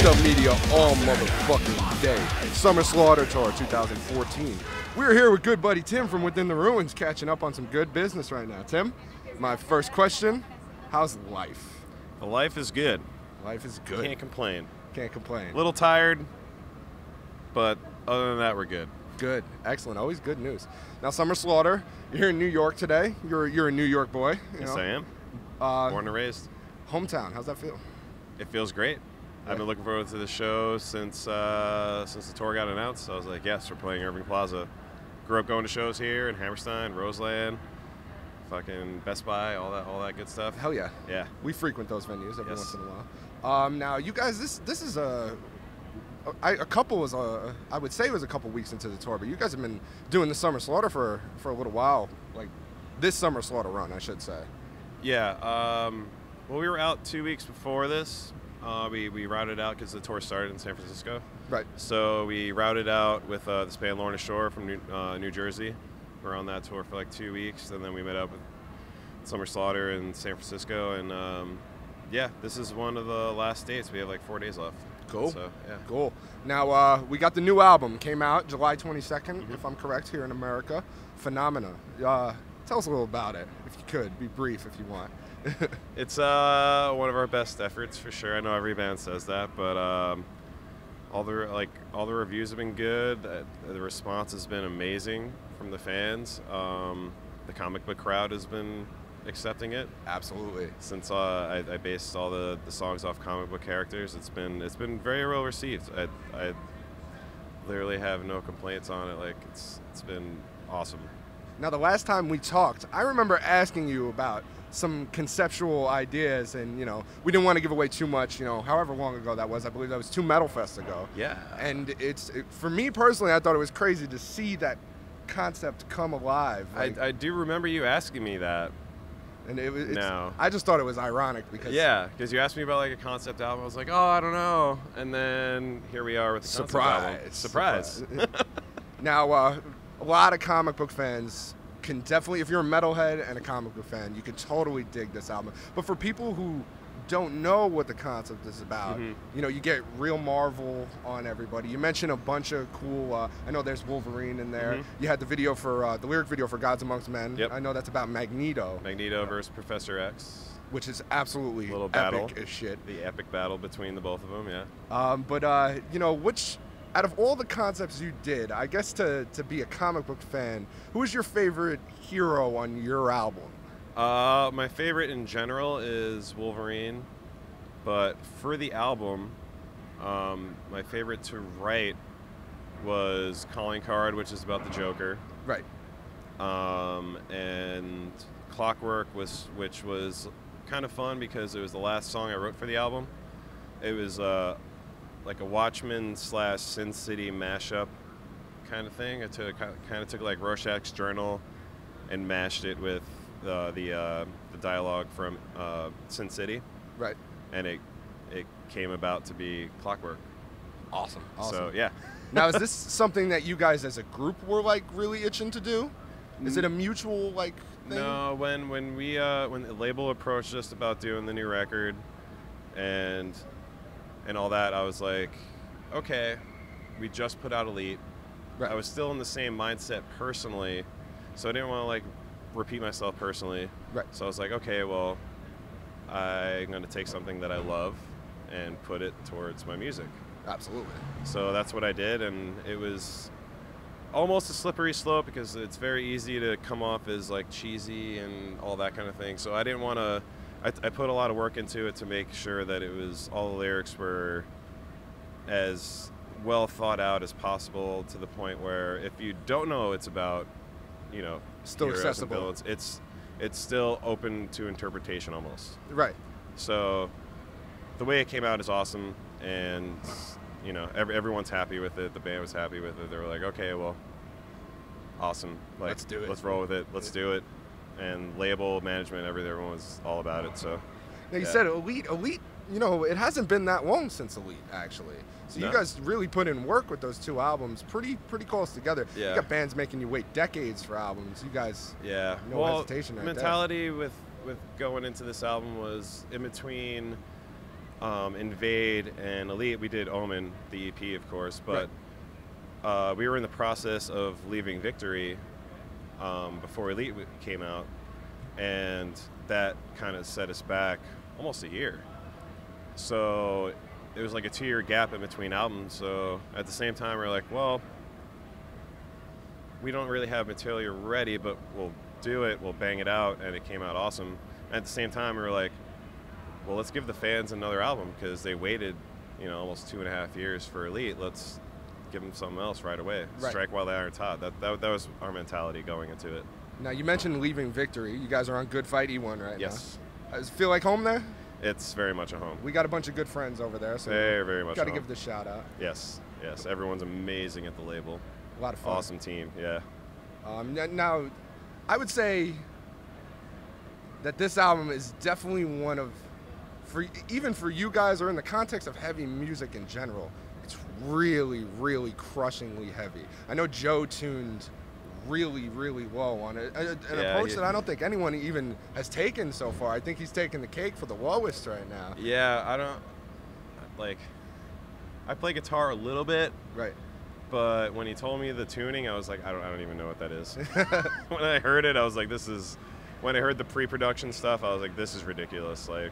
Dub Media all motherfucking day. Summer Slaughter Tour 2014. We're here with good buddy Tim from Within the Ruins, catching up on some good business right now. Tim, my first question, how's life? The life is good. Life is good. Can't complain. Can't complain. A little tired, but other than that, we're good. Good. Excellent. Always good news. Now, Summer Slaughter, you're here in New York today. You're a New York boy. Yes, I am. Born and raised. Hometown. How's that feel? It feels great. Yeah. I've been looking forward to the show since the tour got announced. I was like, yes, we're playing Irving Plaza. Grew up going to shows here in Hammerstein, Roseland, fucking Best Buy, all that good stuff. Hell yeah. Yeah. We frequent those venues every once in a while. Now, you guys, this is I would say it was a couple weeks into the tour, but you guys have been doing the Summer Slaughter for a little while, like this Summer Slaughter run, I should say. Yeah. Well, we were out 2 weeks before this. We routed out because the tour started in San Francisco. Right. So we routed out with this band Lorna Shore from New Jersey. We were on that tour for like 2 weeks, and then we met up with Summer Slaughter in San Francisco, and yeah, this is one of the last dates. We have like 4 days left. Cool. So, yeah. Cool. Now, we got the new album. Came out July 22nd, if I'm correct, here in America. Phenomena. Tell us a little about it, if you could. Be brief if you want. It's one of our best efforts for sure. I know every band says that, but all the reviews have been good. The response has been amazing from the fans. The comic book crowd has been accepting it. Absolutely. Since I based all the songs off comic book characters, it's been very well received. I literally have no complaints on it. Like it's been awesome. Now, the last time we talked, I remember asking you about some conceptual ideas, and we didn't want to give away too much. However long ago that was, I believe that was 2 Metal Fests ago. Yeah. And for me personally, I thought it was crazy to see that concept come alive. Like, I do remember you asking me that. And No. I just thought it was ironic because because you asked me about like a concept album. I was like, oh, I don't know, and then here we are with the concept album. Surprise. Now, a lot of comic book fans can definitely, if you're a metalhead and a comic book fan, you can totally dig this album. But for people who don't know what the concept is about, you get real Marvel on everybody. You mentioned a bunch of cool, I know there's Wolverine in there. You had the video for, the lyric video for Gods Amongst Men. Yep. I know that's about Magneto. Magneto versus Professor X. Which is absolutely little battle. epic as shit. The epic battle between the both of them, yeah. But which, out of all the concepts you did, I guess to be a comic book fan, who is your favorite hero on your album? My favorite in general is Wolverine, but for the album, my favorite to write was Calling Card, which is about the Joker. Right. And Clockwork, which was kind of fun because it was the last song I wrote for the album. It was like a Watchmen / Sin City mashup kind of thing. I kind of took like Rorschach's Journal and mashed it with the dialogue from Sin City. Right. And it came about to be Clockwork. Awesome. So yeah. Now, is this something that you guys as a group were like really itching to do? Is it a mutual like thing? No, when the label approached us about doing the new record and all that, I was like, okay, we just put out Elite. Right. I was still in the same mindset personally, so I didn't want to like repeat myself personally. Right. So I was like, okay, well, I'm going to take something that I love and put it towards my music. Absolutely. So that's what I did, and it was almost a slippery slope because it's very easy to come off as like cheesy and all that kind of thing. So I didn't want to. I put a lot of work into it to make sure that it was all the lyrics were as well thought out as possible, to the point where if you don't know it's about, still accessible. Villains, it's still open to interpretation almost. Right. So the way it came out is awesome, and everyone's happy with it. The band was happy with it. They were like, okay, well, awesome. Like, let's do it. Let's roll with it. Let's do it. And label management, everyone was all about it. So now you said Elite, it hasn't been that long since Elite, actually. So you guys really put in work with those 2 albums, pretty close together. Yeah. You got bands making you wait decades for albums. You guys, no hesitation right mentality there. with going into this album was in between Invade and Elite, we did Omen, the EP, of course, but we were in the process of leaving Victory before Elite came out, and that kind of set us back almost a year. So it was like a 2-year gap in between albums. So at the same time, we're like, well, we don't really have material ready, but we'll do it, we'll bang it out, and it came out awesome. And at the same time, we were like, well, let's give the fans another album, because they waited, you know, almost 2.5 years for Elite. Let's give them something else right away. Right. Strike while the iron's hot. That was our mentality going into it. Now, you mentioned leaving Victory. You guys are on Good Fight E1 right now. Yes. Does it feel like home there? It's very much a home. We got a bunch of good friends over there, so very much. got to give the shout out. Yes. Everyone's amazing at the label. A lot of fun. Awesome team. Yeah. Now, I would say that this album is definitely one of, even for you guys, or in the context of heavy music in general, it's really, really crushingly heavy. I know Joe tuned really, really low on it. An approach that I don't think anyone even has taken so far. I think he's taking the cake for the lowest right now. Yeah, I play guitar a little bit. Right. But when he told me the tuning, I was like, I don't even know what that is. When I heard it, I was like, when I heard the pre-production stuff, I was like, this is ridiculous. Like,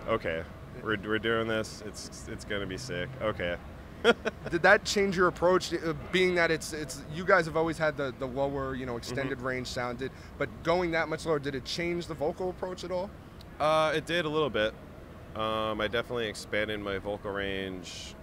okay, we're doing this. It's gonna be sick. Okay. Did that change your approach, being that it's you guys have always had the lower, you know, extended range sound, but going that much lower, did it change the vocal approach at all? It did a little bit. I definitely expanded my vocal range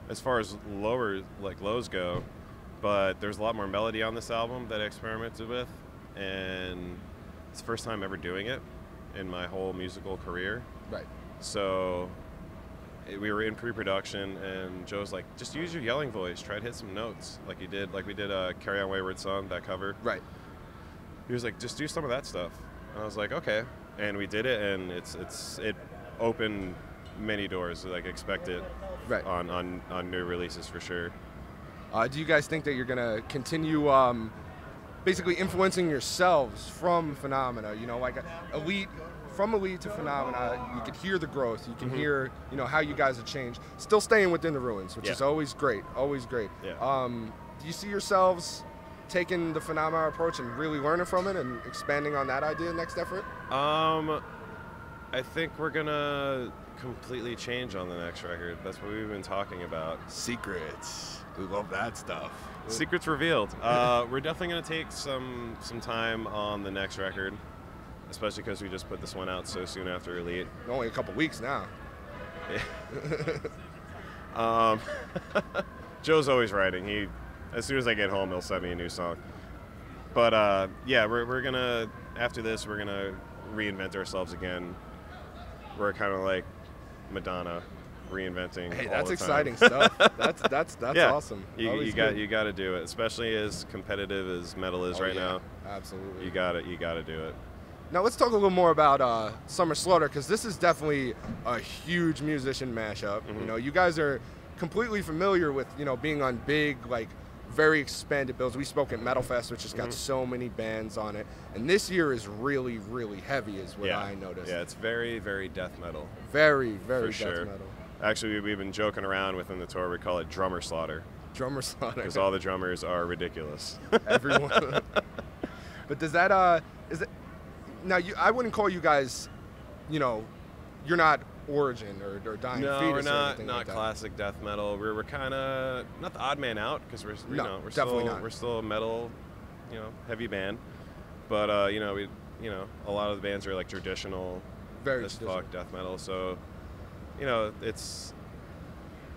as far as lows go, but there's a lot more melody on this album that I experimented with, and it's the first time ever doing it in my whole musical career. Right. So we were in pre-production, and Joe's like, just use your yelling voice, try to hit some notes like we did Carry On Wayward Son, that cover. Right. He was like, just do some of that stuff. And I was like, okay. And we did it, and it opened many doors. Like, expect it right. on new releases for sure. Do you guys think that you're gonna continue basically influencing yourselves from Phenomena? You know, like from Elite to Phenomena, you could hear the growth. You can hear, you know, how you guys have changed. Still staying within the ruins, which is always great. Always great. Yeah. Do you see yourselves taking the Phenomena approach and really learning from it and expanding on that idea next effort? I think we're gonna completely change on the next record. That's what we've been talking about. Secrets. We love that stuff. Secrets revealed. We're definitely gonna take some time on the next record, especially because we just put this one out so soon after Elite. Only a couple weeks now. Joe's always writing. As soon as I get home, he'll send me a new song. But yeah, we're gonna, after this, we're gonna reinvent ourselves again. We're kind of like Madonna, reinventing. Hey, all that's the exciting time. stuff. That's yeah. awesome. You got to do it, especially as competitive as metal is right now. Absolutely. You got to do it. Now let's talk a little more about Summer Slaughter, because this is definitely a huge musician mashup. You know, you guys are completely familiar with, you know, being on big, like, very expanded bills. We spoke at Metal Fest, which has got so many bands on it, and this year is really, really heavy, is what I noticed. Yeah, it's very, very death metal. Very, very death metal. Actually, we've been joking around within the tour. We call it Drummer Slaughter. Drummer Slaughter. Because all the drummers are ridiculous. Everyone. But does that is it? Now, I wouldn't call you guys, you know, you're not Origin or Dying No, Fetus we're or not anything like that. classic death metal. We're kind of not the odd man out, because we're still a metal, you know, heavy band. But you know, a lot of the bands are like traditional, very as fuck death metal. So, you know, it's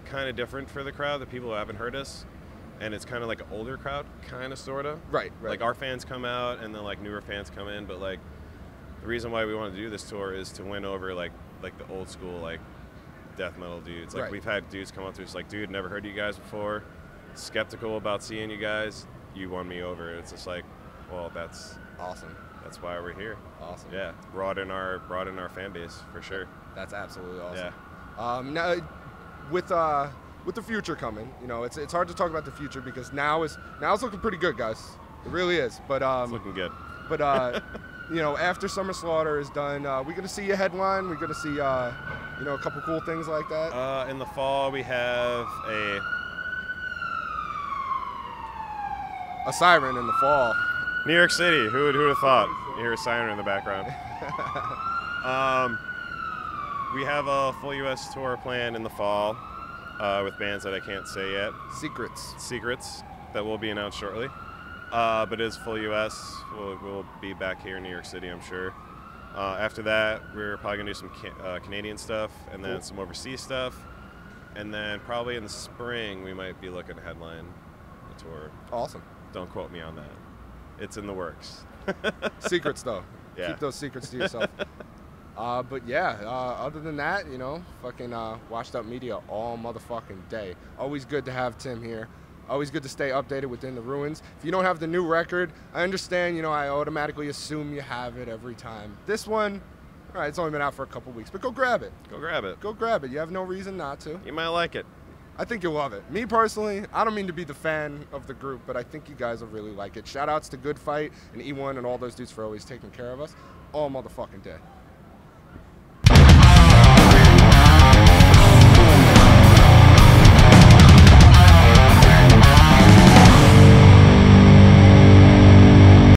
kind of different for the crowd, the people who haven't heard us, and it's kind of like an older crowd, kind of sorta. Right. Like, our fans come out, and then like newer fans come in. But like, the reason why we want to do this tour is to win over like the old school, like, death metal dudes. Like, we've had dudes come up to us like, dude, never heard of you guys before, skeptical about seeing you guys, you won me over. It's just like, well, that's awesome. That's why we're here. Awesome. Yeah, broaden our fan base for sure. That's absolutely awesome. Yeah. Now, with the future coming, you know, it's hard to talk about the future, because now it's looking pretty good, guys. It really is. But it's looking good. But you know, after Summer Slaughter is done, we're gonna see a headline. We're gonna see You know, a couple cool things like that. In the fall, we have A siren in the fall. New York City. Who would have thought? You hear a siren in the background. We have a full U.S. tour planned in the fall with bands that I can't say yet. Secrets that will be announced shortly. But it is full U.S. We'll be back here in New York City, I'm sure. After that, we're probably going to do some Canadian stuff and then some overseas stuff. And then probably in the spring, we might be looking to headline a tour. Awesome. Don't quote me on that. It's in the works. Secrets, though. Yeah. Keep those secrets to yourself. But yeah, other than that, you know, fucking Washed Up Media all motherfucking day. Always good to have Tim here. Always good to stay updated within the ruins. If you don't have the new record, I understand, you know, I automatically assume you have it every time. This one, all right, it's only been out for a couple weeks, but go grab it. Go grab it. Go grab it. You have no reason not to. You might like it. I think you'll love it. Me personally, I don't mean to be the fan of the group, but I think you guys will really like it. Shout outs to Good Fight and E1 and all those dudes for always taking care of us all motherfucking day.